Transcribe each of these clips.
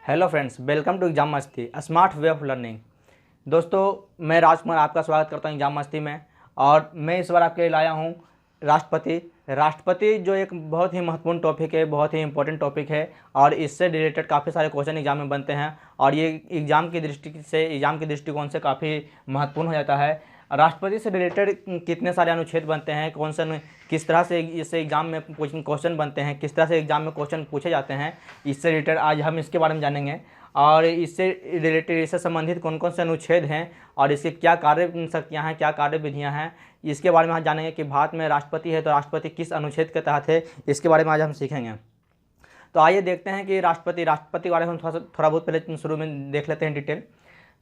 Hello friends, welcome to exam Masti smart way of learning. दोस्तों, मैं राजकुमार आपका स्वागत करता हूं एग्जाम मस्ती में। और मैं इस बार आपके लिए लाया हूं राष्ट्रपति जो एक बहुत ही महत्वपूर्ण टॉपिक है, बहुत ही इंपॉर्टेंट टॉपिक है। और इससे रिलेटेड काफ़ी सारे क्वेश्चन एग्जाम में बनते हैं और ये एग्जाम के दृष्टिकोण से काफ़ी महत्वपूर्ण हो जाता है। राष्ट्रपति से रिलेटेड कितने सारे अनुच्छेद बनते हैं, किस तरह से इससे एग्जाम में क्वेश्चन बनते हैं, किस तरह से एग्जाम में क्वेश्चन पूछे जाते हैं, इससे रिलेटेड आज हम इसके बारे में जानेंगे। और इससे संबंधित कौन कौन से अनुच्छेद हैं और इसके क्या कार्य शक्तियाँ हैं, क्या कार्य विधियाँ हैं, इसके बारे में आज जानेंगे। कि भारत में राष्ट्रपति है तो राष्ट्रपति किस अनुच्छेद के तहत है, इसके बारे में आज हम सीखेंगे। तो आइए देखते हैं कि राष्ट्रपति के बारे में हम थोड़ा बहुत पहले शुरू में देख लेते हैं डिटेल।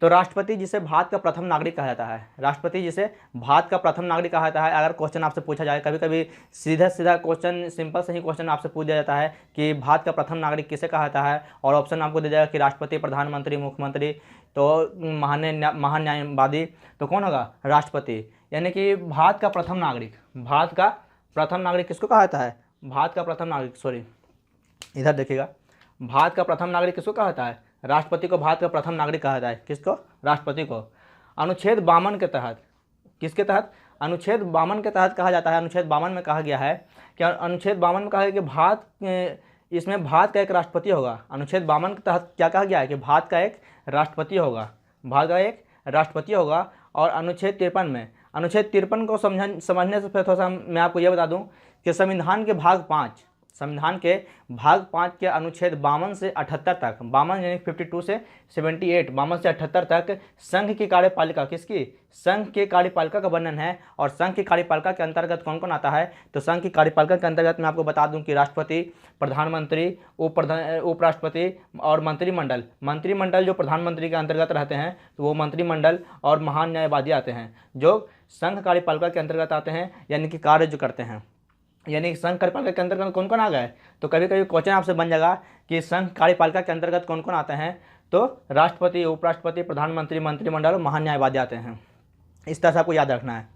तो राष्ट्रपति जिसे भारत का प्रथम नागरिक कहा जाता है, राष्ट्रपति जिसे भारत का प्रथम नागरिक कहा जाता है। अगर क्वेश्चन आपसे पूछा जाए, कभी कभी सीधा क्वेश्चन, सिंपल से ही क्वेश्चन आपसे पूछ दिया जाता है कि भारत का प्रथम नागरिक किसे कहा जाता है, और ऑप्शन आपको दिया जाएगा कि राष्ट्रपति, प्रधानमंत्री, मुख्यमंत्री, तो महान न्यायवादी, तो कौन होगा? राष्ट्रपति। यानी कि भारत का प्रथम नागरिक किसको कहा जाता है? भारत का प्रथम नागरिक, सॉरी इधर देखिएगा, भारत का प्रथम नागरिक किसको कहा जाता है? राष्ट्रपति को भारत का प्रथम नागरिक कहा जाता है। किसको? राष्ट्रपति को। अनुच्छेद 52 के तहत, किसके तहत? अनुच्छेद 52 के तहत कहा जाता है। अनुच्छेद 52 में कहा गया है कि अनुच्छेद 52 में कहा गया कि इसमें भारत का एक राष्ट्रपति होगा। अनुच्छेद 52 के तहत क्या कहा गया है कि भारत का एक राष्ट्रपति होगा, भारत का एक राष्ट्रपति होगा। और अनुच्छेद 53 को समझने से थोड़ा सा मैं आपको यह बता दूं कि संविधान के भाग 5 के अनुच्छेद 52 से 78 तक, 52 यानी 52 से 78, 52 से 78 तक संघ की कार्यपालिका, किसकी? संघ के कार्यपालिका का वर्णन है। और संघ की कार्यपालिका के अंतर्गत कौन कौन आता है? तो संघ की कार्यपालिका के अंतर्गत मैं आपको बता दूं कि राष्ट्रपति, प्रधानमंत्री, उपराष्ट्रपति और मंत्रिमंडल जो प्रधानमंत्री के अंतर्गत रहते हैं, तो वो मंत्रिमंडल और महान न्यायवादी आते हैं जो संघ कार्यपालिका के अंतर्गत आते हैं, यानी कि कार्य जो करते हैं। यानी संघ कार्यपालिका के अंतर्गत कौन कौन आ गए? तो कभी कभी क्वेश्चन आपसे बन जाएगा कि संघ कार्यपालिका के अंतर्गत कौन कौन आते हैं, तो राष्ट्रपति, उपराष्ट्रपति, प्रधानमंत्री, मंत्रिमंडल और महान न्यायवादी आते हैं। इस तरह से आपको याद रखना है।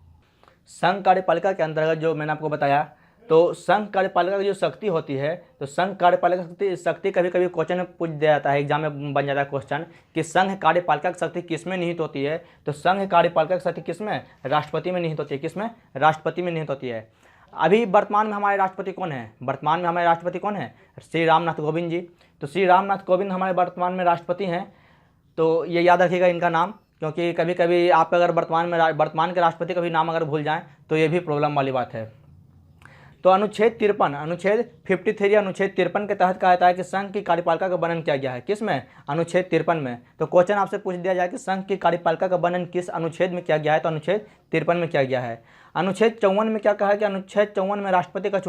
संघ कार्यपालिका के अंतर्गत जो मैंने आपको बताया, तो संघ कार्यपालिका की जो शक्ति होती है, तो संघ कार्यपालिका शक्ति कभी कभी क्वेश्चन में पूछ दिया जाता है, एग्जाम में बन जाता है क्वेश्चन कि संघ कार्यपालिका की शक्ति किसमें निहित होती है। तो संघ कार्यपालिका की शक्ति किसमें? राष्ट्रपति में निहित होती है। किसमें? राष्ट्रपति में निहित होती है। अभी वर्तमान में हमारे राष्ट्रपति कौन है? श्री रामनाथ कोविंद जी। तो श्री रामनाथ कोविंद हमारे वर्तमान में राष्ट्रपति हैं। तो ये याद रखिएगा इनका नाम, क्योंकि कभी कभी आप अगर वर्तमान के राष्ट्रपति का भी नाम अगर भूल जाएं तो ये भी प्रॉब्लम वाली बात है। तो अनुच्छेद 53 अनुच्छेद 53 के तहत कहा जाता है कि संघ की कार्यपालिका का वर्णन किया गया है। किस में? अनुच्छेद 53 में। तो क्वेश्चन आपसे पूछ दिया जाए कि संघ की कार्यपालिका का वर्णन किस अनुच्छेद में किया गया है, तो अनुच्छेद 53 में किया गया है। अनुच्छेद 54 में क्या कहा है कि अनुच्छेद 54 में राष्ट्रपति का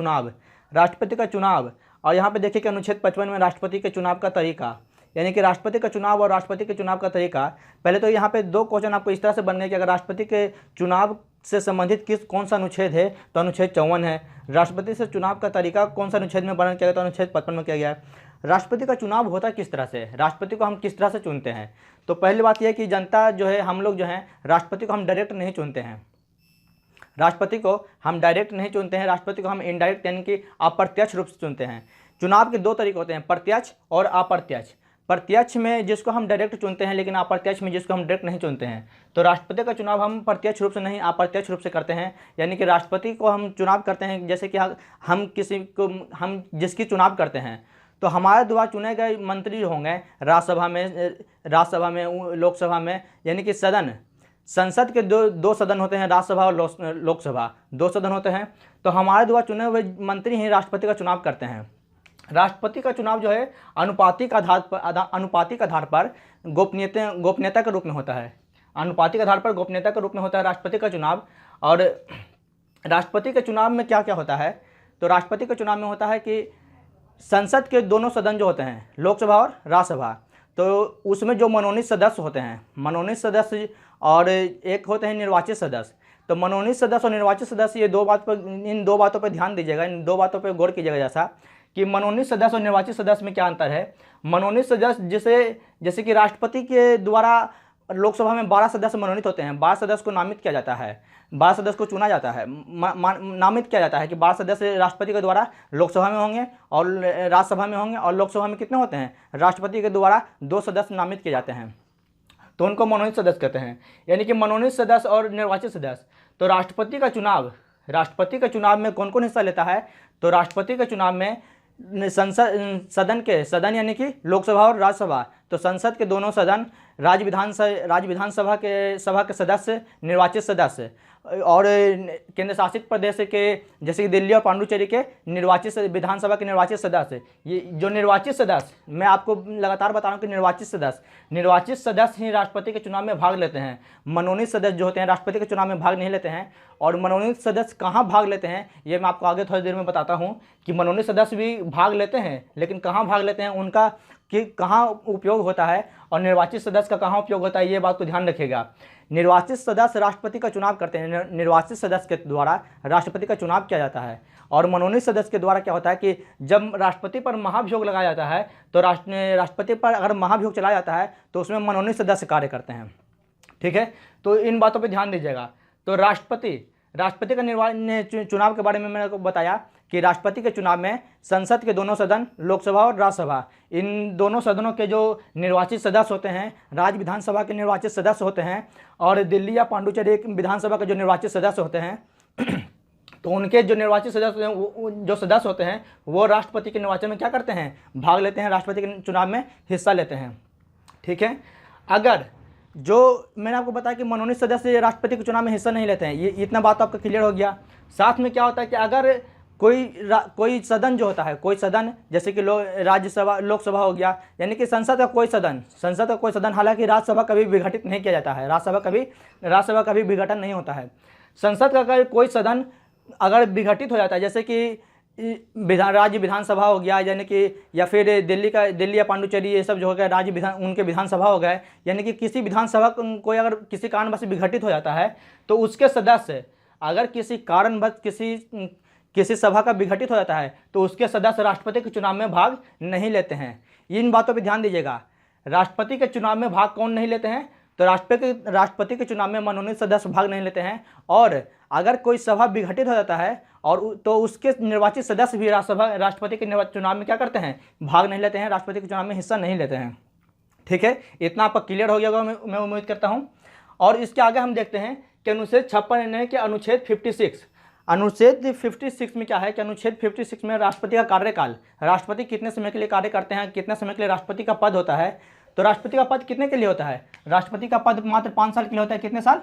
चुनाव। और यहाँ पे देखिए कि अनुच्छेद 55 में राष्ट्रपति के चुनाव का तरीका, यानी कि राष्ट्रपति का चुनाव और राष्ट्रपति के चुनाव का तरीका। पहले तो यहाँ पे दो क्वेश्चन आपको इस तरह से बन गए कि अगर राष्ट्रपति के चुनाव से संबंधित कौन सा अनुच्छेद है, तो अनुच्छेद 54 है। राष्ट्रपति से चुनाव का तरीका कौन सा अनुच्छेद में वर्णन किया गया, तो अनुच्छेद 55 में किया गया है। राष्ट्रपति का चुनाव होता किस तरह से? राष्ट्रपति को हम किस तरह से चुनते हैं? तो पहली बात यह है कि जनता जो है, हम लोग जो हैं, राष्ट्रपति को हम डायरेक्ट नहीं चुनते हैं। राष्ट्रपति को हम इनडायरेक्ट यानी कि अप्रत्यक्ष रूप से चुनते हैं। चुनाव के दो तरीके होते हैं, प्रत्यक्ष और अप्रत्यक्ष। प्रत्यक्ष में जिसको हम डायरेक्ट चुनते हैं, लेकिन अप्रत्यक्ष में जिसको हम डायरेक्ट नहीं चुनते हैं। तो राष्ट्रपति का चुनाव हम प्रत्यक्ष रूप से नहीं, अप्रत्यक्ष रूप से करते हैं। यानी कि राष्ट्रपति को हम चुनाव करते हैं, जैसे कि हम जिसकी चुनाव करते हैं, तो हमारे द्वारा चुने गए मंत्री जो होंगे राज्यसभा में, लोकसभा में, यानी कि संसद के दो सदन होते हैं, राज्यसभा और लोकसभा, दो सदन होते हैं। तो हमारे द्वारा चुने हुए मंत्री ही राष्ट्रपति का चुनाव करते हैं। राष्ट्रपति का चुनाव जो है अनुपातिक आधार पर गोपनीयता के रूप में होता है। अनुपातिक आधार पर गोपनीयता के रूप में होता है राष्ट्रपति का चुनाव। और राष्ट्रपति के चुनाव में क्या क्या होता है? तो राष्ट्रपति के चुनाव में होता है कि संसद के दोनों सदन जो होते हैं, लोकसभा और राज्यसभा, तो उसमें जो मनोनीत सदस्य होते हैं, और एक होते हैं निर्वाचित सदस्य। तो मनोनीत सदस्य और निर्वाचित सदस्य, इन दो बातों पर ध्यान दीजिएगा, इन दो बातों पर गौर कीजिएगा। जैसा कि मनोनीत सदस्य और निर्वाचित सदस्य में क्या अंतर है? मनोनीत सदस्य जैसे कि राष्ट्रपति के द्वारा लोकसभा में 12 सदस्य मनोनीत होते हैं, 12 सदस्य को नामित किया जाता है, 12 सदस्य को चुना जाता है, नामित किया जाता है कि 12 सदस्य राष्ट्रपति के द्वारा लोकसभा में होंगे और राज्यसभा में होंगे। और लोकसभा में कितने होते हैं, राष्ट्रपति के द्वारा 2 सदस्य नामित किए जाते हैं, तो उनको मनोनीत सदस्य कहते हैं। यानी कि मनोनीत सदस्य और निर्वाचित सदस्य। तो राष्ट्रपति का चुनाव में कौन कौन हिस्सा लेता है, तो राष्ट्रपति के चुनाव में सदन यानी कि लोकसभा और राज्यसभा, तो संसद के दोनों सदन, राज्य विधानसभा के सदस्य, निर्वाचित सदस्य, और केंद्र शासित प्रदेश के जैसे कि दिल्ली और पांडुचेरी के विधानसभा के निर्वाचित सदस्य। ये जो निर्वाचित सदस्य, मैं आपको लगातार बता रहा हूँ कि निर्वाचित सदस्य ही राष्ट्रपति के चुनाव में भाग लेते हैं। मनोनीत सदस्य जो होते हैं राष्ट्रपति के चुनाव में भाग नहीं लेते हैं। और मनोनीत सदस्य कहाँ भाग लेते हैं, ये मैं आपको आगे थोड़ी देर में बताता हूँ कि मनोनीत सदस्य भी भाग लेते हैं, लेकिन कहाँ भाग लेते हैं, उनका कि कहाँ उपयोग होता है, और निर्वाचित सदस्य का कहाँ उपयोग होता है, ये बात को ध्यान रखिएगा। निर्वाचित सदस्य राष्ट्रपति का चुनाव करते हैं, निर्वाचित सदस्य के द्वारा राष्ट्रपति का चुनाव किया जाता है। और मनोनीत सदस्य के द्वारा क्या होता है कि जब राष्ट्रपति पर महाभियोग लगाया जाता है, तो राष्ट्रपति पर अगर महाभियोग चलाया जाता है तो उसमें मनोनीत सदस्य कार्य करते हैं। ठीक है, तो इन बातों पर ध्यान दीजिएगा। तो राष्ट्रपति का चुनाव के बारे में मैंने आपको बताया कि राष्ट्रपति के चुनाव में संसद के दोनों सदन, लोकसभा और राज्यसभा, इन दोनों सदनों के जो निर्वाचित सदस्य होते हैं, राज्य विधानसभा के निर्वाचित सदस्य होते हैं, और दिल्ली या पांडुचेरी विधानसभा के जो निर्वाचित सदस्य होते हैं तो उनके जो निर्वाचित सदस्य होते हैं वो राष्ट्रपति के निर्वाचन में क्या करते हैं, भाग लेते हैं, राष्ट्रपति के चुनाव में हिस्सा लेते हैं। ठीक है, अगर जो मैंने आपको बताया कि मनोनीत सदस्य राष्ट्रपति के चुनाव में हिस्सा नहीं लेते हैं, ये इतना बात तो आपका क्लियर हो गया। साथ में क्या होता है कि अगर कोई सदन जो होता है, कोई सदन जैसे कि लोकसभा हो गया, यानी कि संसद का कोई सदन, हालांकि राज्यसभा कभी विघटित नहीं किया जाता है, राज्यसभा कभी विघटन नहीं होता है। संसद का कोई सदन अगर विघटित हो जाता है, जैसे कि राज्य विधानसभा हो गया, यानी कि या फिर दिल्ली या पांडुचेरी ये सब जो हो गया उनके विधानसभा हो गए, यानी कि किसी विधानसभा कोई अगर किसी कारणवश विघटित हो जाता है तो उसके सदस्य अगर किसी कारणवश किसी सभा का विघटित हो जाता है तो उसके सदस्य राष्ट्रपति के चुनाव में भाग नहीं लेते हैं। इन बातों पर ध्यान दीजिएगा। राष्ट्रपति के चुनाव में भाग कौन नहीं लेते हैं, तो राष्ट्रपति के चुनाव में मनोनीत सदस्य भाग नहीं लेते हैं। और अगर कोई सभा विघटित हो जाता है और तो उसके निर्वाचित सदस्य भी राष्ट्रपति के चुनाव में क्या करते हैं, भाग नहीं लेते हैं, राष्ट्रपति के चुनाव में हिस्सा नहीं लेते हैं। ठीक है, इतना आपका क्लियर हो गया होगा मैं उम्मीद करता हूँ। और इसके आगे हम देखते हैं कि अनुच्छेद 56 के अनुच्छेद 56 में क्या है कि अनुच्छेद 56 में राष्ट्रपति का कार्यकाल, राष्ट्रपति कितने समय के लिए कार्य करते हैं, कितने समय के लिए राष्ट्रपति का पद होता है। तो राष्ट्रपति का पद कितने के लिए होता है, राष्ट्रपति का पद मात्र 5 साल के लिए होता है। कितने साल,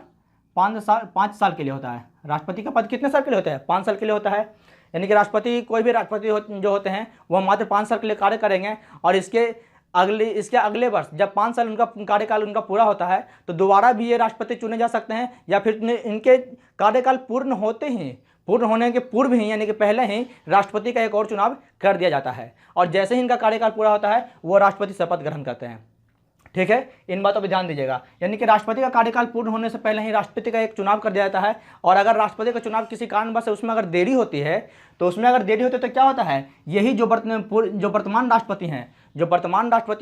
5 साल के लिए होता है। राष्ट्रपति का पद कितने साल के लिए होता है, 5 साल के लिए होता है। यानी कि कोई भी राष्ट्रपति जो होते हैं वह मात्र 5 साल के लिए कार्य करेंगे, और इसके अगले वर्ष जब 5 साल उनका कार्यकाल उनका पूरा होता है तो दोबारा भी ये राष्ट्रपति चुने जा सकते हैं, या फिर इनके कार्यकाल पूर्ण होने के पूर्व ही, यानी कि पहले ही राष्ट्रपति का एक और चुनाव कर दिया जाता है, और जैसे ही इनका कार्यकाल पूरा होता है वो राष्ट्रपति शपथ ग्रहण करते हैं। ठीक है, इन बातों पर ध्यान दीजिएगा। यानी कि राष्ट्रपति का कार्यकाल पूर्ण होने से पहले ही राष्ट्रपति का एक चुनाव कर दिया जाता है, और अगर राष्ट्रपति का चुनाव किसी कारणवश उसमें अगर देरी होती है तो क्या होता है, यही जो वर्तमान राष्ट्रपति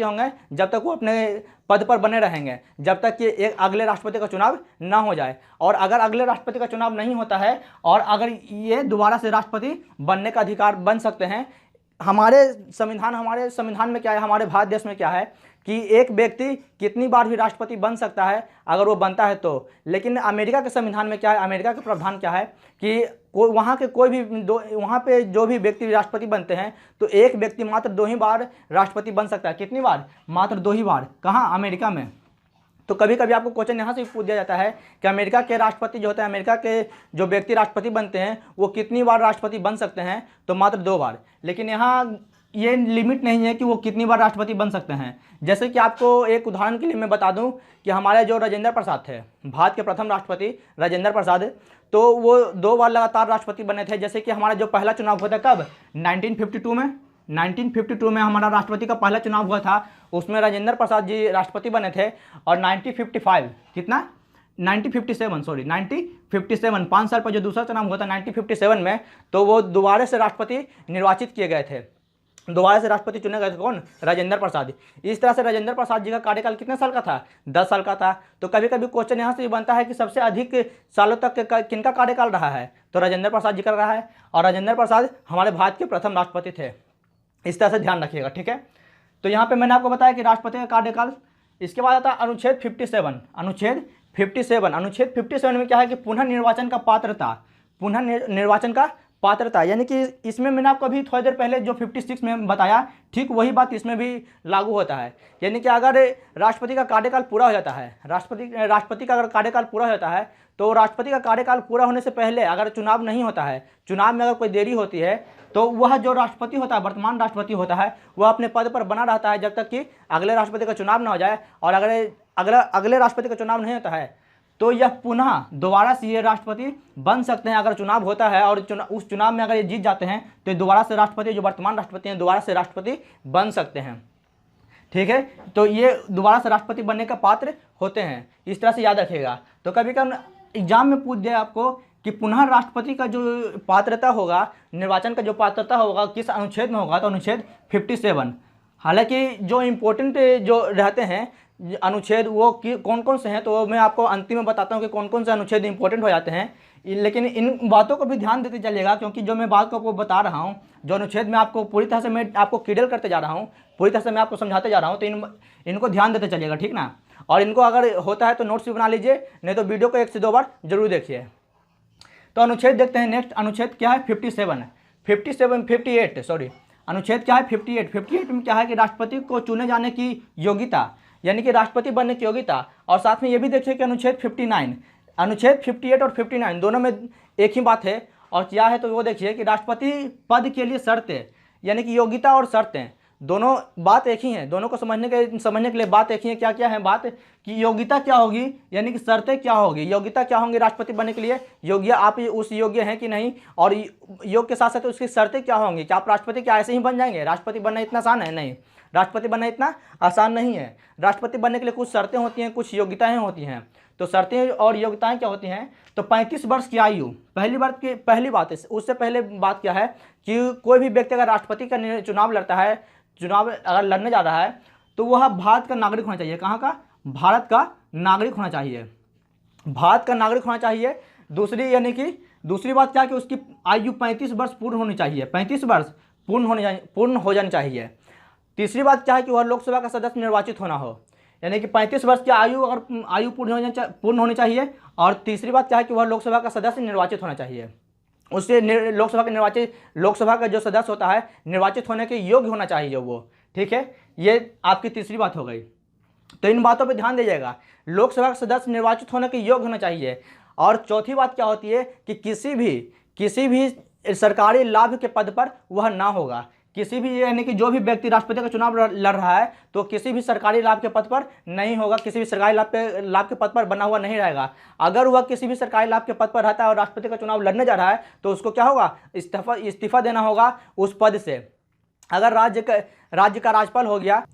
होंगे जब तक वो अपने पद पर बने रहेंगे, जब तक कि एक अगले राष्ट्रपति का चुनाव ना हो जाए। और अगर अगले राष्ट्रपति का चुनाव नहीं होता है और अगर ये दोबारा से राष्ट्रपति बनने का अधिकार बन सकते हैं, हमारे संविधान में क्या है, हमारे भारत देश में क्या है कि एक व्यक्ति कितनी बार भी राष्ट्रपति बन सकता है अगर वो बनता है तो। लेकिन अमेरिका के संविधान में क्या है, अमेरिका का प्रावधान क्या है कि वहाँ पे जो भी व्यक्ति राष्ट्रपति बनते हैं तो एक व्यक्ति मात्र 2 ही बार राष्ट्रपति बन सकता है। कितनी बार, मात्र 2 ही बार। कहाँ, अमेरिका में। तो कभी कभी आपको क्वेश्चन यहाँ से पूछ दिया जाता है कि अमेरिका के राष्ट्रपति जो होते हैं, अमेरिका के जो व्यक्ति राष्ट्रपति बनते हैं वो कितनी बार राष्ट्रपति बन सकते हैं, तो मात्र 2 बार। लेकिन यहाँ ये लिमिट नहीं है कि वो कितनी बार राष्ट्रपति बन सकते हैं। जैसे कि आपको एक उदाहरण के लिए मैं बता दूं कि हमारे जो राजेंद्र प्रसाद थे, भारत के प्रथम राष्ट्रपति राजेंद्र प्रसाद, तो वो 2 बार लगातार राष्ट्रपति बने थे। जैसे कि हमारा जो पहला चुनाव हुआ था कब, 1952 में हमारा राष्ट्रपति का पहला चुनाव हुआ था, उसमें राजेंद्र प्रसाद जी राष्ट्रपति बने थे। और 1957 5 साल पर जो दूसरा चुनाव हुआ था 1957 में, तो वो दोबारा से राष्ट्रपति निर्वाचित किए गए थे। दोबारा से राष्ट्रपति चुने गए थे कौन? राजेंद्र प्रसाद। इस तरह से राजेंद्र प्रसाद जी का कार्यकाल कितने साल का था? 10 साल का था। तो कभी कभी क्वेश्चन यहाँ से भी बनता है कि सबसे अधिक सालों तक किनका कार्यकाल रहा है? तो राजेंद्र प्रसाद जी का रहा है, और राजेंद्र प्रसाद हमारे भारत के प्रथम राष्ट्रपति थे। इस तरह से ध्यान रखिएगा, ठीक है। तो यहाँ पे मैंने आपको बताया कि राष्ट्रपति का कार्यकाल। इसके बाद आता है अनुच्छेद 57। अनुच्छेद 57, अनुच्छेद 57 में क्या है कि पुनः निर्वाचन का पात्रता, पुनः निर्वाचन का पात्रता, यानी कि इसमें मैंने आपको अभी थोड़ी देर पहले जो 56 में बताया, ठीक वही बात इसमें भी लागू होता है। यानी कि अगर राष्ट्रपति का कार्यकाल पूरा हो जाता है, राष्ट्रपति का अगर कार्यकाल पूरा हो जाता है, तो राष्ट्रपति का कार्यकाल पूरा होने से पहले अगर चुनाव नहीं होता है, चुनाव में अगर कोई देरी होती है, तो वह जो राष्ट्रपति होता है, वर्तमान राष्ट्रपति होता है, वह अपने पद पर बना रहता है जब तक कि अगले राष्ट्रपति का चुनाव ना हो जाए। और अगर अगले राष्ट्रपति का चुनाव नहीं होता है तो यह पुनः दोबारा से ये राष्ट्रपति बन सकते हैं। अगर चुनाव होता है और उस चुनाव में अगर ये जीत जाते हैं तो दोबारा से राष्ट्रपति, जो वर्तमान राष्ट्रपति हैं, दोबारा से राष्ट्रपति बन सकते हैं, ठीक है। तो ये दोबारा से राष्ट्रपति बनने का पात्र होते हैं, इस तरह से याद रखिएगा। तो कभी कभी एग्जाम में पूछ दिया आपको कि पुनः राष्ट्रपति का जो पात्रता होगा, निर्वाचन का जो पात्रता होगा, किस अनुच्छेद में होगा? तो अनुच्छेद 57। हालांकि जो इम्पोर्टेंट जो रहते हैं अनुच्छेद वो कौन कौन से हैं, तो मैं आपको अंतिम में बताता हूँ कि कौन कौन से अनुच्छेद इंपॉर्टेंट हो जाते हैं। लेकिन इन बातों को भी ध्यान देते चलिएगा, क्योंकि जो मैं बात को आपको बता रहा हूँ, जो अनुच्छेद में आपको पूरी तरह से मैं आपको क्लियर करते जा रहा हूँ, पूरी तरह से मैं आपको समझाते जा रहा हूँ, तो इनको ध्यान देते चलिएगा, ठीक ना। और इनको अगर होता है तो नोट्स भी बना लीजिए, नहीं तो वीडियो को 1 से 2 बार जरूर देखिए। तो अनुच्छेद देखते हैं नेक्स्ट। अनुच्छेद क्या है? 58 सॉरी, अनुच्छेद क्या है? 58 में क्या है कि राष्ट्रपति को चुने जाने की योग्यता, यानी कि राष्ट्रपति बनने की योग्यता। और साथ में ये भी देखिए कि अनुच्छेद 59, अनुच्छेद 58 और 59 दोनों में एक ही बात है। और क्या है तो वो देखिए कि राष्ट्रपति पद के लिए शर्तें, यानी कि योग्यता और शर्तें दोनों बात एक ही हैं। दोनों को समझने के लिए बात एक ही है। क्या क्या है बात कि योग्यता क्या होगी, यानी कि शर्तें क्या होगी, योग्यता क्या होंगी राष्ट्रपति बनने के लिए, योग्य आप उस योग्य हैं कि नहीं, और योग के साथ साथ उसकी शर्तें क्या होंगी। क्या आप राष्ट्रपति क्या ऐसे ही बन जाएंगे? राष्ट्रपति बनना इतना आसान है? नहीं, राष्ट्रपति बनना इतना आसान नहीं है। राष्ट्रपति बनने के लिए कुछ शर्तें होती हैं, कुछ योग्यताएं होती हैं। तो शर्तें और योग्यताएं क्या होती हैं? तो 35 वर्ष की आयु पहली बात है। उससे पहले बात क्या है कि कोई भी व्यक्ति अगर राष्ट्रपति का चुनाव लड़ता है, चुनाव अगर लड़ने जा रहा है, तो वह भारत का नागरिक होना चाहिए। कहाँ का? भारत का नागरिक होना चाहिए, भारत का नागरिक होना चाहिए। दूसरी बात क्या कि उसकी आयु 35 वर्ष पूर्ण होनी चाहिए, 35 वर्ष पूर्ण हो जानी चाहिए। तीसरी बात क्या है कि वह लोकसभा का सदस्य निर्वाचित होना हो, यानी कि 35 वर्ष की आयु पूर्ण होनी चाहिए। और तीसरी बात क्या है कि वह लोकसभा का सदस्य निर्वाचित होना चाहिए। उससे लोकसभा का जो सदस्य होता है निर्वाचित होने के योग्य होना चाहिए वो, ठीक है। ये आपकी तीसरी बात हो गई। तो इन बातों पे ध्यान दीजिएगा, लोकसभा का सदस्य निर्वाचित होने के योग्य होना चाहिए। और चौथी बात क्या होती है कि किसी भी सरकारी लाभ के पद पर वह ना होगा। किसी भी, यानी कि जो भी व्यक्ति राष्ट्रपति का चुनाव लड़ रहा है तो किसी भी सरकारी लाभ के पद पर नहीं होगा, किसी भी सरकारी लाभ के पद पर बना हुआ नहीं रहेगा। अगर वह किसी भी सरकारी लाभ के पद पर रहता है और राष्ट्रपति का चुनाव लड़ने जा रहा है तो उसको क्या होगा? इस्तीफा देना होगा उस पद से। अगर राज्य का राज्यपाल हो गया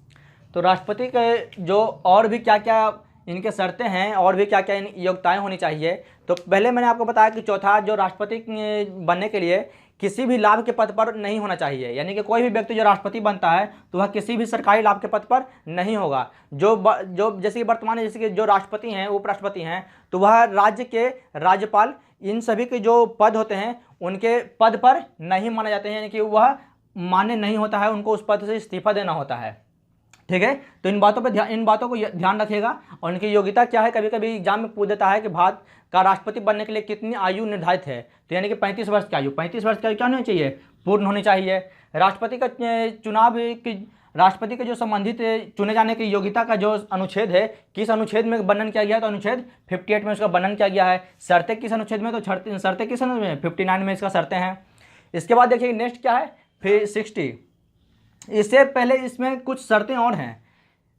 तो राष्ट्रपति के जो और भी क्या क्या इनके शर्तें हैं और भी क्या क्या योग्यताएं होनी चाहिए। तो पहले मैंने आपको बताया कि चौथा, जो राष्ट्रपति बनने के लिए किसी भी लाभ के पद पर नहीं होना चाहिए, यानी कि कोई भी व्यक्ति जो राष्ट्रपति बनता है तो वह किसी भी सरकारी लाभ के पद पर नहीं होगा। जो जैसे कि वर्तमान जैसे कि जो राष्ट्रपति हैं, उपराष्ट्रपति हैं, तो वह राज्य के राज्यपाल, इन सभी के जो पद होते हैं उनके पद पर नहीं माने जाते हैं, यानी कि वह मान्य नहीं होता है, उनको उस पद से इस्तीफा देना होता है, ठीक है। तो इन बातों को ध्यान रखिएगा। और उनकी योग्यता क्या है, कभी कभी एग्जाम में पूछ देता है कि भारत का राष्ट्रपति बनने के लिए कितनी आयु निर्धारित है, तो यानी कि 35 वर्ष की आयु, 35 वर्ष की आयु क्या होनी चाहिए? पूर्ण होनी चाहिए। राष्ट्रपति का चुनाव राष्ट्रपति के जो संबंधित चुने जाने की योग्यता का जो अनुच्छेद है, किस अनुच्छेद में वर्णन किया गया है? तो अनुच्छेद 58 में उसका वर्णन किया गया है। शर्तें किस अनुच्छेद में? तो शर्तें किस अनुच्छेद में? 59 में इसका शर्तें हैं। इसके बाद देखिए नेक्स्ट क्या है, फिर 60। इससे पहले इसमें कुछ शर्तें और हैं।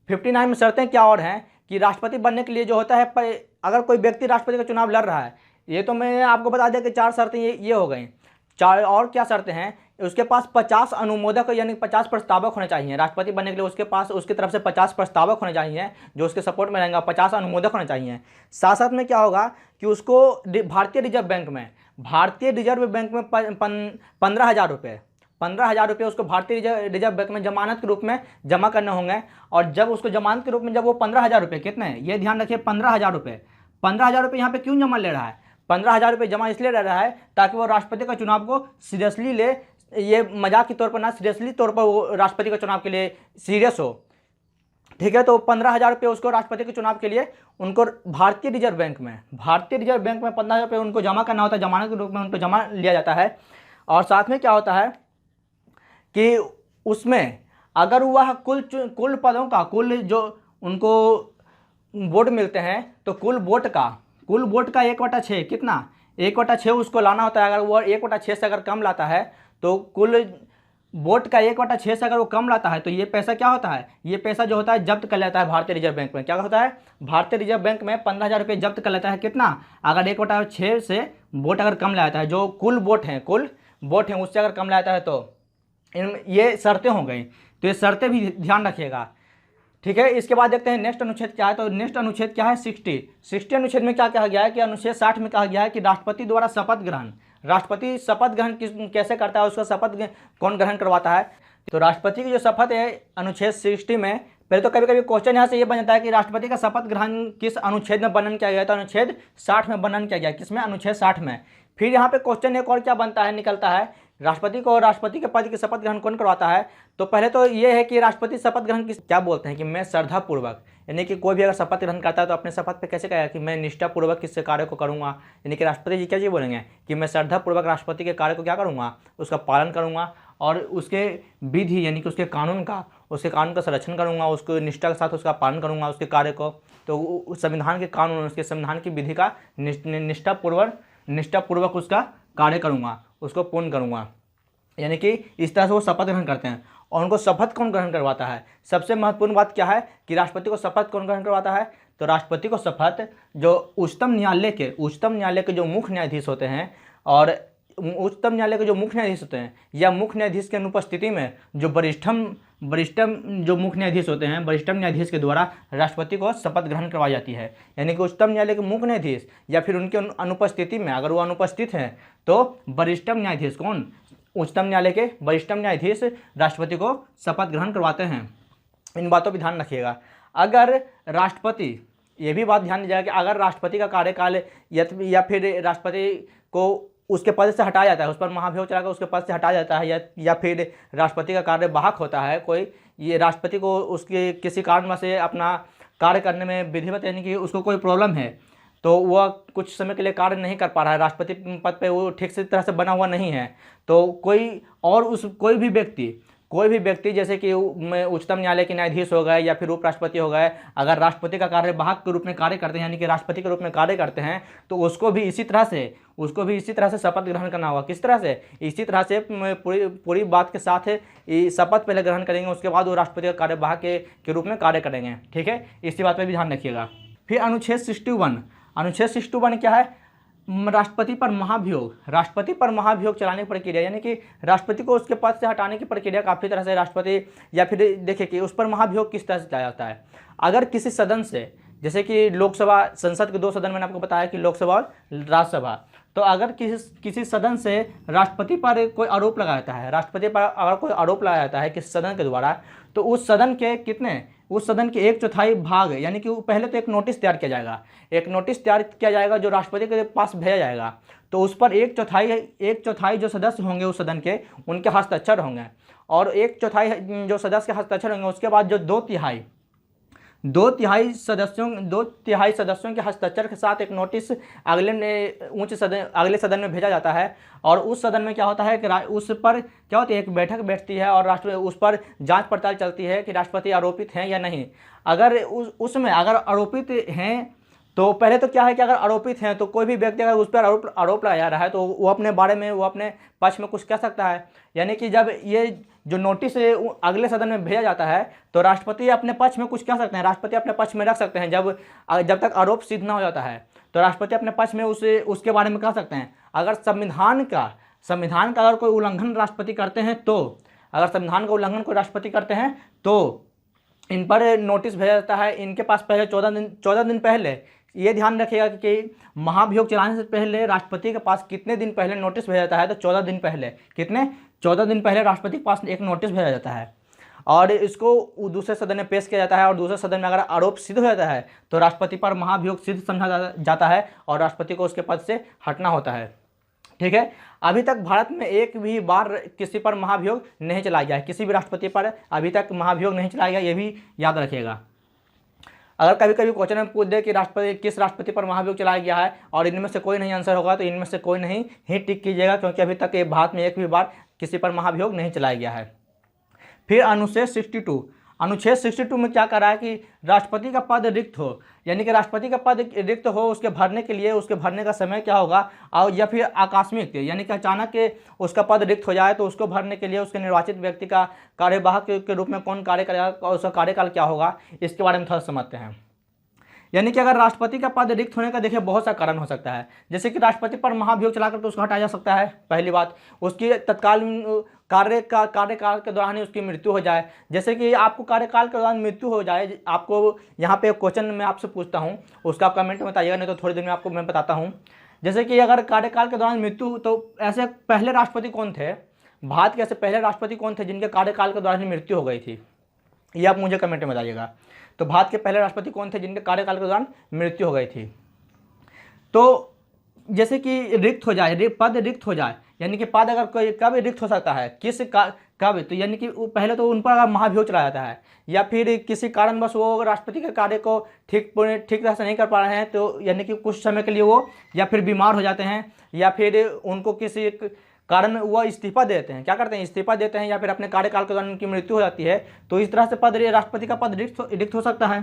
59 में शर्तें क्या और हैं कि राष्ट्रपति बनने के लिए जो होता है, अगर कोई व्यक्ति राष्ट्रपति का चुनाव लड़ रहा है, ये तो मैंने आपको बता दिया कि 4 शर्तें ये हो गई। 4 और क्या शर्तें हैं? उसके पास 50 अनुमोदक यानी 50 प्रस्तावक होने चाहिए। राष्ट्रपति बनने के लिए उसके तरफ से 50 प्रस्तावक होने चाहिए जो उसके सपोर्ट में रहेंगे, 50 अनुमोदक होने चाहिए। साथ साथ में क्या होगा कि उसको भारतीय रिजर्व बैंक में 15,000 रुपये 15,000 रुपये उसको भारतीय रिजर्व बैंक में जमानत के रूप में जमा करने होंगे। और जब उसको जमानत के रूप में जब वो 15,000 रुपये, कितने, ये ध्यान रखिए 15,000 रुपये, 15,000 रुपये यहाँ पे क्यों जमा ले रहा है? 15,000 रुपये जमा इसलिए ले रहा है ताकि वो राष्ट्रपति का चुनाव को सीरियसली ले, ये मजाक के तौर पर ना, सीरियसली तौर पर वो राष्ट्रपति के चुनाव के लिए सीरियस हो। ठीक है, तो 15,000 रुपये उसको राष्ट्रपति के चुनाव के लिए उनको भारतीय रिजर्व बैंक में 15,000 रुपये उनको जमा करना होता है, जमानत के रूप में उनको जमा लिया जाता है। और साथ में क्या होता है कि उसमें अगर वह कुल पदों का, कुल जो उनको वोट मिलते हैं, तो कुल वोट का 1/6, कितना, 1/6 उसको लाना होता है। अगर वो 1/6 से अगर कम लाता है, तो कुल वोट का 1/6 से अगर वो कम लाता है, तो ये पैसा क्या होता है, ये पैसा जो होता है जब्त कर लेता है भारतीय रिजर्व बैंक में। क्या होता है, भारतीय रिजर्व बैंक में 15,000 रुपये जब्त कर लेता है। कितना, अगर 1/6 से वोट अगर कम लाता है, जो कुल वोट हैं उससे अगर कम लाता है, तो ये शर्तें हो गई। तो ये शर्तें भी ध्यान रखिएगा। ठीक है, इसके बाद देखते हैं नेक्स्ट अनुच्छेद क्या है। तो नेक्स्ट अनुच्छेद क्या है, 60 अनुच्छेद में क्या कहा गया है कि अनुच्छेद 60 में कहा गया है कि राष्ट्रपति द्वारा शपथ ग्रहण, राष्ट्रपति शपथ ग्रहण कैसे करता है, उसका शपथ कौन ग्रहण करवाता है। तो राष्ट्रपति की जो शपथ है अनुच्छेद 60 में, पहले तो कभी कभी क्वेश्चन यहाँ से ये बन जाता है कि राष्ट्रपति का शपथ ग्रहण किस अनुच्छेद में वर्णन किया गया है। तो अनुच्छेद 60 में वर्णन किया गया है। किसमें, अनुच्छेद 60 में। फिर यहाँ पे क्वेश्चन एक और क्या बनता है, निकलता है, राष्ट्रपति को राष्ट्रपति के पद की शपथ ग्रहण कौन करवाता है। तो पहले तो ये है कि राष्ट्रपति शपथ ग्रहण की क्या बोलते हैं कि मैं श्रद्धापूर्वक, यानी कि कोई भी अगर शपथ ग्रहण करता है तो अपने शपथ पे कैसे कहेगा कि मैं निष्ठापूर्वक किस कार्य को करूंगा। यानी कि राष्ट्रपति जी क्या चीज़ बोलेंगे कि मैं श्रद्धापूर्वक राष्ट्रपति के कार्य को क्या करूंगा, उसका पालन करूंगा, और उसके विधि यानी कि उसके कानून का संरक्षण करूंगा, उसको निष्ठा के साथ उसका पालन करूंगा, उसके कार्य को। तो संविधान के कानून, उसके संविधान की विधि का निष्ठापूर्वक उसका कार्य करूंगा, उसको पूर्ण करूंगा। यानी कि इस तरह से वो शपथ ग्रहण करते हैं। और उनको शपथ कौन ग्रहण करवाता है, सबसे महत्वपूर्ण बात क्या है कि राष्ट्रपति को शपथ कौन ग्रहण करवाता है। तो राष्ट्रपति को शपथ जो उच्चतम न्यायालय के जो मुख्य न्यायाधीश होते हैं, और उच्चतम न्यायालय के जो मुख्य न्यायाधीश होते हैं, या मुख्य न्यायाधीश की अनुपस्थिति में जो वरिष्ठम जो मुख्य न्यायाधीश होते हैं, वरिष्ठम न्यायाधीश के द्वारा राष्ट्रपति को शपथ ग्रहण करवाई जाती है। यानी कि उच्चतम न्यायालय के मुख्य न्यायाधीश या फिर उनके अनुपस्थिति में, अगर वो अनुपस्थित हैं, तो वरिष्ठम न्यायाधीश, कौन, उच्चतम न्यायालय के वरिष्ठम न्यायाधीश राष्ट्रपति को शपथ ग्रहण करवाते हैं। इन बातों पर ध्यान रखिएगा। अगर राष्ट्रपति, ये भी बात ध्यान दीजिएगा कि अगर राष्ट्रपति का कार्यकाल या फिर राष्ट्रपति को उसके पद से हटाया जाता है, उस पर महाभियोग चलाकर उसके पद से हटाया जाता है, या फिर राष्ट्रपति का कार्य बाहक होता है कोई, ये राष्ट्रपति को उसके किसी कारण से अपना कार्य करने में विधिवत, यानी कि उसको कोई प्रॉब्लम है, तो वह कुछ समय के लिए कार्य नहीं कर पा रहा है, राष्ट्रपति पद पे वो ठीक से तरह से बना हुआ नहीं है, तो कोई भी व्यक्ति जैसे कि उच्चतम न्यायालय के न्यायाधीश हो गए या फिर उपराष्ट्रपति हो गए, अगर राष्ट्रपति का कार्यवाहक के रूप में कार्य करते हैं, यानी कि राष्ट्रपति के रूप में कार्य करते हैं, तो उसको भी इसी तरह से शपथ ग्रहण करना होगा। किस तरह से, इसी तरह से पूरी बात के साथ शपथ पहले ग्रहण करेंगे, उसके बाद वो राष्ट्रपति का कार्यवाहक के रूप में कार्य करेंगे। ठीक है, इसी बात पर भी ध्यान रखिएगा। फिर अनुच्छेद 61 क्या है, राष्ट्रपति पर महाभियोग चलाने की प्रक्रिया, यानी कि राष्ट्रपति को उसके पद से हटाने की प्रक्रिया काफ़ी तरह से राष्ट्रपति, या फिर देखिए कि उस पर महाभियोग किस तरह से चलाया जाता है। अगर किसी सदन से, जैसे कि लोकसभा, संसद के 2 सदन मैंने आपको बताया कि लोकसभा और राज्यसभा, तो अगर किसी सदन से राष्ट्रपति पर कोई आरोप लगाया जाता है, राष्ट्रपति पर अगर कोई आरोप लगाया जाता है किसी सदन के द्वारा, तो उस सदन के 1/4 भाग, यानी कि पहले तो एक नोटिस तैयार किया जाएगा जो राष्ट्रपति के पास भेजा जाएगा। तो उस पर 1/4 जो सदस्य होंगे उस सदन के, उनके हस्ताक्षर होंगे, और 1/4 जो सदस्य के हस्ताक्षर होंगे, उसके बाद जो 2/3 सदस्यों के हस्ताक्षर के साथ एक नोटिस अगले सदन में भेजा जाता है। और उस सदन में क्या होता है कि उस पर क्या होती है, एक बैठक बैठती है और उस पर जांच पड़ताल चलती है कि राष्ट्रपति आरोपित हैं या नहीं। अगर उसमें अगर आरोपित हैं, तो पहले तो क्या है कि अगर आरोपित हैं तो कोई भी व्यक्ति अगर उस पर आरोप लगाया रहा है, तो वो अपने बारे में, वो अपने पक्ष में कुछ कह सकता है। यानी कि जब ये जो नोटिस अगले सदन में भेजा जाता है, तो राष्ट्रपति अपने पक्ष में कुछ कह सकते हैं, राष्ट्रपति अपने पक्ष में रख सकते हैं। जब तक आरोप सिद्ध न हो जाता है, तो राष्ट्रपति अपने पक्ष में उसके बारे में कह सकते हैं। अगर संविधान का अगर कोई उल्लंघन राष्ट्रपति करते हैं, तो अगर संविधान का उल्लंघन कोई राष्ट्रपति करते हैं, तो इन पर नोटिस भेजा जाता है। इनके पास पहले 14 दिन पहले, ये ध्यान रखिएगा कि महाभियोग चलाने से पहले राष्ट्रपति के पास कितने दिन पहले नोटिस भेजा जाता है, तो 14 दिन पहले। कितने, 14 दिन पहले राष्ट्रपति के पास एक नोटिस भेजा जाता है और इसको दूसरे सदन में पेश किया जाता है और दूसरे सदन में अगर आरोप सिद्ध हो जाता है तो राष्ट्रपति पर महाभियोग सिद्ध समझा जाता है और राष्ट्रपति को उसके पद से हटना होता है। ठीक है, अभी तक भारत में एक भी बार किसी पर महाभियोग नहीं चलाया गया है, किसी भी राष्ट्रपति पर अभी तक महाभियोग नहीं चलाया गया, ये भी याद रखिएगा। अगर कभी कभी क्वेश्चन में पूछ दे कि राष्ट्रपति किस राष्ट्रपति पर महाभियोग चलाया गया है और इनमें से कोई नहीं आंसर होगा तो इनमें से कोई नहीं ही टिक कीजिएगा, क्योंकि अभी तक ये भारत में एक भी बार किसी पर महाभियोग नहीं चलाया गया है। फिर अनुच्छेद 62, अनुच्छेद 62 में क्या कर रहा है कि राष्ट्रपति का पद रिक्त हो, यानी कि राष्ट्रपति का पद रिक्त हो, उसके भरने के लिए उसके भरने का समय क्या होगा, और या फिर आकस्मिक यानी कि अचानक के उसका पद रिक्त हो जाए तो उसको भरने के लिए उसके निर्वाचित व्यक्ति का कार्यवाहक के रूप में कौन कार्य करेगा और उसका कार्यकाल क्या होगा, इसके बारे में थोड़ा समझते हैं। यानी कि अगर राष्ट्रपति का पद रिक्त होने का देखिए बहुत सा कारण हो सकता है, जैसे कि राष्ट्रपति पर महाभियोग चलाकर तो उसको हटाया जा सकता है, पहली बात। उसकी तत्काल कार्यकाल के दौरान ही उसकी मृत्यु हो जाए, जैसे कि आपको कार्यकाल के दौरान मृत्यु हो जाए, आपको यहाँ पे क्वेश्चन मैं आपसे पूछता हूँ, उसका आप कमेंट में बताइएगा, नहीं तो थोड़ी देर में आपको मैं बताता हूँ। जैसे कि अगर कार्यकाल के दौरान मृत्यु, तो ऐसे पहले राष्ट्रपति कौन थे, भारत के ऐसे पहले राष्ट्रपति कौन थे जिनके कार्यकाल के दौरान ही मृत्यु हो गई थी, ये आप मुझे कमेंट में बताइएगा। तो भारत के पहले राष्ट्रपति कौन थे जिनके कार्यकाल के दौरान मृत्यु हो गई थी। तो जैसे कि रिक्त हो जाए, पद रिक्त हो जाए, यानी कि पद अगर कोई कब रिक्त हो सकता है, कब, तो यानी कि पहले तो उन पर अगर महाभियोग चलाया जाता है या फिर किसी कारणवश वो राष्ट्रपति के कार्य को ठीक तरह से नहीं कर पा रहे हैं, तो यानी कि कुछ समय के लिए वो या फिर बीमार हो जाते हैं या फिर उनको किसी कारण वह इस्तीफा देते हैं, क्या करते हैं, इस्तीफा देते हैं, या फिर अपने कार्यकाल के दौरान उनकी मृत्यु हो जाती है, तो इस तरह से राष्ट्रपति का पद रिक्त हो सकता है।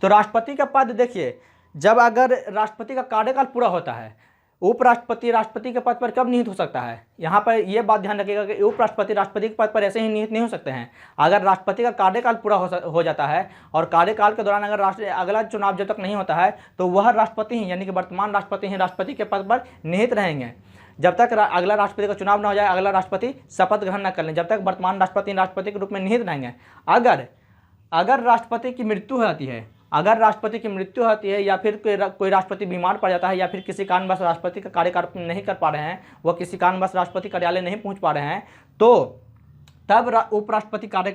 तो राष्ट्रपति का पद देखिए, जब अगर राष्ट्रपति का कार्यकाल पूरा होता है, उपराष्ट्रपति राष्ट्रपति के पद पर कब नियुक्त हो सकता है, यहाँ पर यह बात ध्यान रखिएगा कि उपराष्ट्रपति राष्ट्रपति के पद पर ऐसे ही नियुक्त नहीं हो सकते हैं। अगर राष्ट्रपति का कार्यकाल पूरा हो जाता है और कार्यकाल के दौरान अगर अगला चुनाव जब तक नहीं होता है तो वह राष्ट्रपति ही, यानी कि वर्तमान राष्ट्रपति ही राष्ट्रपति के पद पर निहित रहेंगे जब तक अगला राष्ट्रपति का चुनाव न हो जाए, अगला राष्ट्रपति शपथ ग्रहण न कर लें, जब तक वर्तमान राष्ट्रपति के रूप में निहित रहेंगे। अगर राष्ट्रपति की मृत्यु हो जाती है, अगर राष्ट्रपति की मृत्यु होती है या फिर कोई राष्ट्रपति बीमार पड़ जाता है या फिर किसी कारणवश राष्ट्रपति का कार्यकाल नहीं कर पा रहे हैं, वह किसी कारणवश राष्ट्रपति कार्यालय नहीं पहुंच पा रहे हैं, तो तब उपराष्ट्रपति कार्य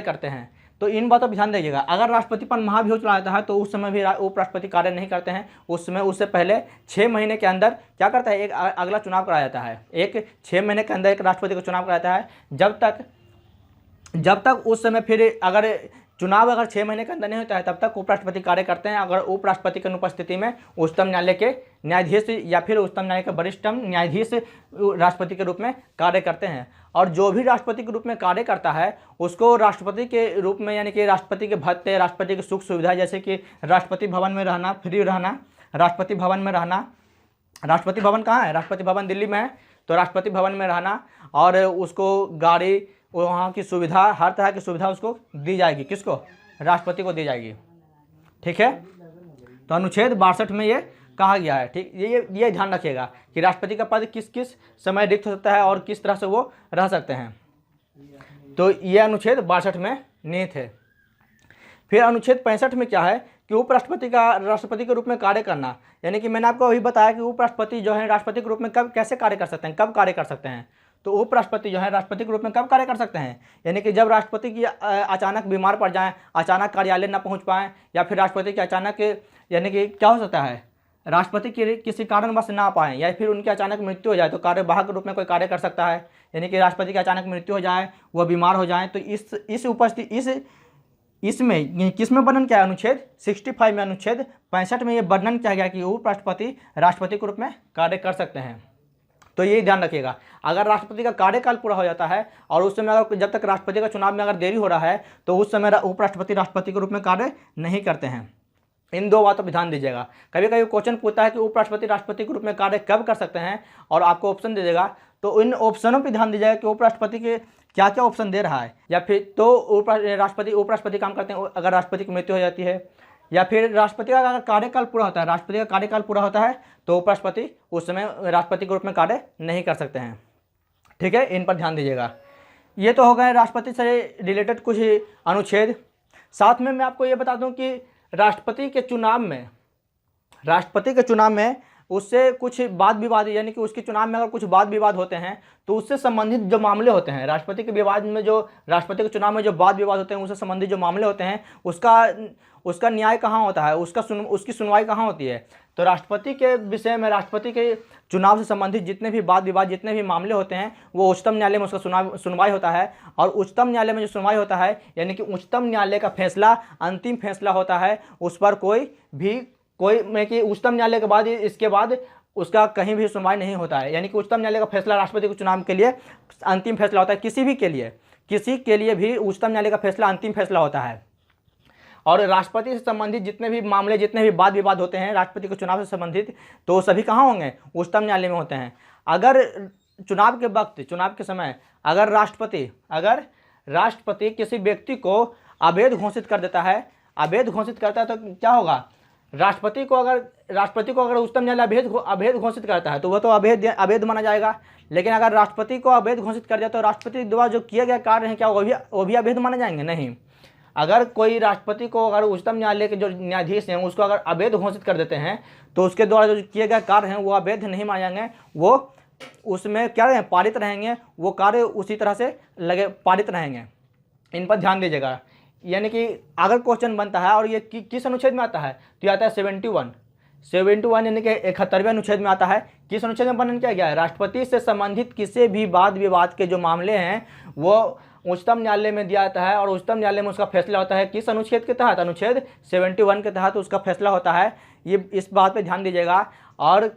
करते हैं। तो इन बातों पर ध्यान दीजिएगा। अगर राष्ट्रपति पर महाभियोग चला जाता है तो उस समय भी उपराष्ट्रपति कार्य नहीं करते हैं, उस समय उससे पहले 6 महीने के अंदर क्या करता है, एक अगला चुनाव कराया जाता है, एक 6 महीने के अंदर एक राष्ट्रपति का चुनाव कराया जाता है। जब तक उस समय फिर अगर चुनाव 6 महीने के अंदर नहीं होता है तब तक उपराष्ट्रपति कार्य करते हैं। अगर उपराष्ट्रपति की अनुपस्थिति में उच्चतम न्यायालय के न्यायाधीश या फिर उच्चतम न्यायालय के वरिष्ठतम न्यायाधीश राष्ट्रपति के रूप में कार्य करते हैं। और जो भी राष्ट्रपति के रूप में कार्य करता है उसको राष्ट्रपति के रूप में, यानी कि राष्ट्रपति के भत्ते, राष्ट्रपति की सुख सुविधा, जैसे कि राष्ट्रपति भवन में रहना, फ्री रहना, राष्ट्रपति भवन में रहना। राष्ट्रपति भवन कहाँ है? राष्ट्रपति भवन दिल्ली में है, तो राष्ट्रपति भवन में रहना और उसको गाड़ी, वहाँ की सुविधा, हर तरह की सुविधा उसको दी जाएगी। किसको? राष्ट्रपति को दी जाएगी। ठीक है, तो अनुच्छेद 62 में ये कहा गया है। ठीक, ये ध्यान रखिएगा कि राष्ट्रपति का पद किस किस समय रिक्त हो सकता है और किस तरह से वो रह सकते हैं। तो ये अनुच्छेद 62 में निहित है। फिर अनुच्छेद 65 में क्या है कि उपराष्ट्रपति का राष्ट्रपति के रूप में कार्य करना, यानी कि मैंने आपको अभी बताया कि उपराष्ट्रपति जो है राष्ट्रपति के रूप में कब कैसे कार्य कर सकते हैं, कब कार्य कर सकते हैं। तो उपराष्ट्रपति जो है राष्ट्रपति के रूप में कब कार्य कर सकते हैं, यानी कि जब राष्ट्रपति की अचानक बीमार पड़ जाएं, अचानक कार्यालय न पहुंच पाएं, या फिर राष्ट्रपति की अचानक, यानी कि क्या हो सकता है, राष्ट्रपति की किसी कारणवश ना पाएं या फिर उनकी अचानक मृत्यु हो जाए तो कार्यवाहक के रूप में कोई कार्य कर सकता है। यानी कि राष्ट्रपति की अचानक मृत्यु हो जाए, वह बीमार हो जाए, तो इसमें किसमें वर्णन क्या है? अनुच्छेद 65 में, अनुच्छेद 65 में ये वर्णन किया गया कि उपराष्ट्रपति राष्ट्रपति के रूप में कार्य कर सकते हैं। तो ये ध्यान रखिएगा, अगर राष्ट्रपति का कार्यकाल पूरा हो जाता है और उस समय अगर जब तक राष्ट्रपति का चुनाव में अगर देरी हो रहा है तो उस समय उपराष्ट्रपति राष्ट्रपति के रूप में कार्य नहीं करते हैं। इन दो बातों पर ध्यान दीजिएगा। कभी कभी क्वेश्चन पूछता है कि उपराष्ट्रपति राष्ट्रपति के रूप में कार्य कब कर सकते हैं और आपको ऑप्शन दे देगा, तो इन ऑप्शनों पर ध्यान दीजिएगा कि उपराष्ट्रपति के क्या क्या ऑप्शन दे रहा है। या फिर तो उपराष्ट्रपति काम करते हैं अगर राष्ट्रपति की मृत्यु हो जाती है, या फिर राष्ट्रपति का अगर कार्यकाल पूरा होता है, राष्ट्रपति का कार्यकाल पूरा होता है तो उपराष्ट्रपति उस समय राष्ट्रपति के रूप में कार्य नहीं कर सकते हैं। ठीक है, इन पर ध्यान दीजिएगा। ये तो हो गए राष्ट्रपति से रिलेटेड कुछ अनुच्छेद। साथ में मैं आपको ये बता दूं कि राष्ट्रपति के चुनाव में उससे कुछ वाद विवाद, यानी कि उसके चुनाव में अगर कुछ वाद विवाद होते हैं तो उससे संबंधित जो मामले होते हैं, राष्ट्रपति के विवाद में जो राष्ट्रपति के चुनाव में जो वाद विवाद होते हैं उससे संबंधित जो मामले होते हैं उसका न्याय कहाँ होता है, उसकी सुनवाई कहाँ होती है। तो राष्ट्रपति के विषय में, राष्ट्रपति के चुनाव से संबंधित जितने भी वाद विवाद, जितने भी मामले होते हैं वो उच्चतम न्यायालय में उसका सुनवाई होता है। और उच्चतम न्यायालय में जो सुनवाई होता है, यानी कि उच्चतम न्यायालय का फैसला अंतिम फैसला होता है, उस पर कोई मैं कि उच्चतम न्यायालय के बाद इसके बाद उसका कहीं भी सुनवाई नहीं होता है। यानी कि उच्चतम न्यायालय का फैसला राष्ट्रपति के चुनाव के लिए अंतिम फैसला होता है। किसी के लिए भी उच्चतम न्यायालय का फैसला अंतिम फैसला होता है। और राष्ट्रपति से संबंधित जितने भी मामले, जितने भी वाद विवाद होते हैं राष्ट्रपति के चुनाव से संबंधित, तो सभी कहाँ होंगे, उच्चतम न्यायालय में होते हैं। अगर चुनाव के वक्त, चुनाव के समय अगर राष्ट्रपति किसी व्यक्ति को अवैध घोषित कर देता है, अवैध घोषित करता है, तो क्या होगा, राष्ट्रपति को अगर उच्चतम न्यायालय अवैध घोषित करता है तो वह तो अवैध माना जाएगा। लेकिन अगर राष्ट्रपति को अवैध घोषित कर दिया तो राष्ट्रपति द्वारा जो किए गए कार्य हैं क्या वो भी अवैध माने जाएंगे? नहीं। अगर कोई राष्ट्रपति को, अगर उच्चतम न्यायालय के जो न्यायाधीश हैं उसको अगर अवैध घोषित कर देते हैं तो उसके द्वारा जो किए गए कार्य हैं वो अवैध नहीं माने जाएंगे, वो उसमें क्या रहेंगे, पारित रहेंगे, वो कार्य उसी तरह से पारित रहेंगे। इन पर ध्यान दीजिएगा। यानी कि अगर क्वेश्चन बनता है और ये किस अनुच्छेद में आता है, तो ये आता है 71 यानी कि 71वें अनुच्छेद में आता है। किस अनुच्छेद में वर्णन किया गया है, राष्ट्रपति से संबंधित किसी भी वाद विवाद के जो मामले हैं वो उच्चतम न्यायालय में दिया जाता है और उच्चतम न्यायालय में उसका फैसला होता है। किस अनुच्छेद के तहत, अनुच्छेद 71 के तहत उसका फैसला होता है। ये इस बात पे ध्यान दीजिएगा। और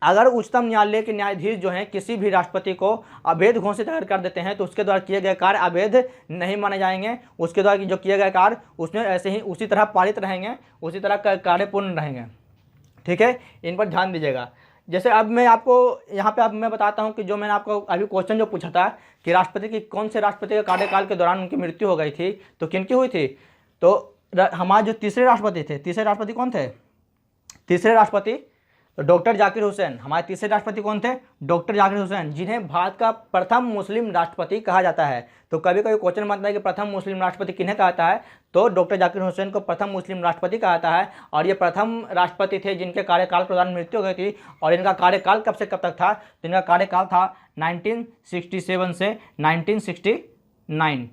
अगर उच्चतम न्यायालय के न्यायाधीश जो हैं किसी भी राष्ट्रपति को अवैध घोषित अगर कर देते हैं तो उसके द्वारा किए गए कार्य अवैध नहीं माने जाएंगे। उसके द्वारा जो किए गए कार्य उसमें ऐसे ही उसी तरह पारित रहेंगे, उसी तरह कार्य पूर्ण रहेंगे। ठीक है, इन पर ध्यान दीजिएगा। जैसे अब मैं आपको यहाँ पे मैं बताता हूँ कि जो मैंने आपको अभी क्वेश्चन जो पूछा था कि राष्ट्रपति की कौन से राष्ट्रपति के कार्यकाल के दौरान उनकी मृत्यु हो गई थी, तो किनकी हुई थी, तो हमारे जो तीसरे राष्ट्रपति थे, तीसरे राष्ट्रपति कौन थे, तीसरे राष्ट्रपति तो डॉक्टर जाकिर हुसैन। हमारे तीसरे राष्ट्रपति कौन थे, डॉक्टर जाकिर हुसैन, जिन्हें भारत का प्रथम मुस्लिम राष्ट्रपति कहा जाता है। तो कभी कभी क्वेश्चन बनता है कि प्रथम मुस्लिम राष्ट्रपति किन्हें कहा जाता है, तो डॉक्टर जाकिर हुसैन को प्रथम मुस्लिम राष्ट्रपति कहा जाता है। और ये प्रथम राष्ट्रपति थे जिनके कार्यकाल के दौरान मृत्यु हो गई थी। और इनका कार्यकाल कब से कब तक था, तो इनका कार्यकाल था 1967 से 1969,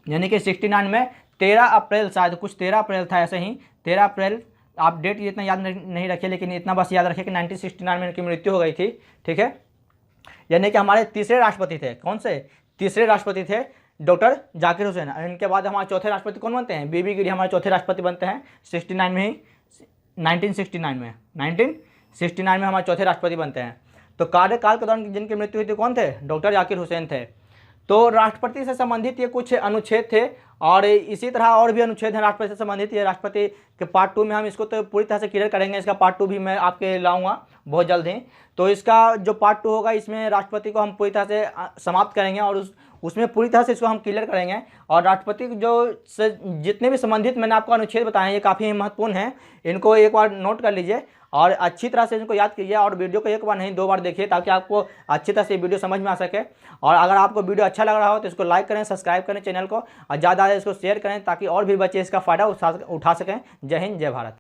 यानी कि 69 में 13 अप्रैल, शायद कुछ 13 अप्रैल था, ऐसे ही 13 अप्रैल। आप डेट इतना याद नहीं रखिए, लेकिन इतना बस याद रखिए कि 1969 में इनकी मृत्यु हो गई थी। ठीक है, यानी कि हमारे तीसरे राष्ट्रपति थे, कौन से, तीसरे राष्ट्रपति थे डॉक्टर जाकिर हुसैन। इनके बाद हमारे चौथे राष्ट्रपति कौन बनते हैं, बीबी गिरी हमारे चौथे राष्ट्रपति बनते हैं 69 में ही, 1969 में हमारे चौथे राष्ट्रपति बनते हैं। तो कार्यकाल के दौरान जिनकी मृत्यु हुई थी कौन थे, डॉक्टर जाकिर हुसैन थे। तो राष्ट्रपति से संबंधित ये कुछ अनुच्छेद थे और इसी तरह और भी अनुच्छेद हैं राष्ट्रपति से संबंधित। ये राष्ट्रपति के पार्ट 2 में हम इसको तो पूरी तरह से क्लियर करेंगे। इसका पार्ट 2 भी मैं आपके लाऊंगा बहुत जल्द ही। तो इसका जो पार्ट 2 होगा इसमें राष्ट्रपति को हम पूरी तरह से समाप्त करेंगे और उसमें पूरी तरह से इसको हम क्लियर करेंगे। और राष्ट्रपति जो से जितने भी संबंधित मैंने आपको अनुच्छेद बताए ये काफ़ी महत्वपूर्ण हैं, इनको एक बार नोट कर लीजिए और अच्छी तरह से इनको याद कीजिए। और वीडियो को एक बार नहीं 2 बार देखिए ताकि आपको अच्छी तरह से वीडियो समझ में आ सके। और अगर आपको वीडियो अच्छा लग रहा हो तो इसको लाइक करें, सब्सक्राइब करें चैनल को और ज़्यादा इसको शेयर करें ताकि और भी बच्चे इसका फ़ायदा उठा सकें। जय हिंद, जय भारत।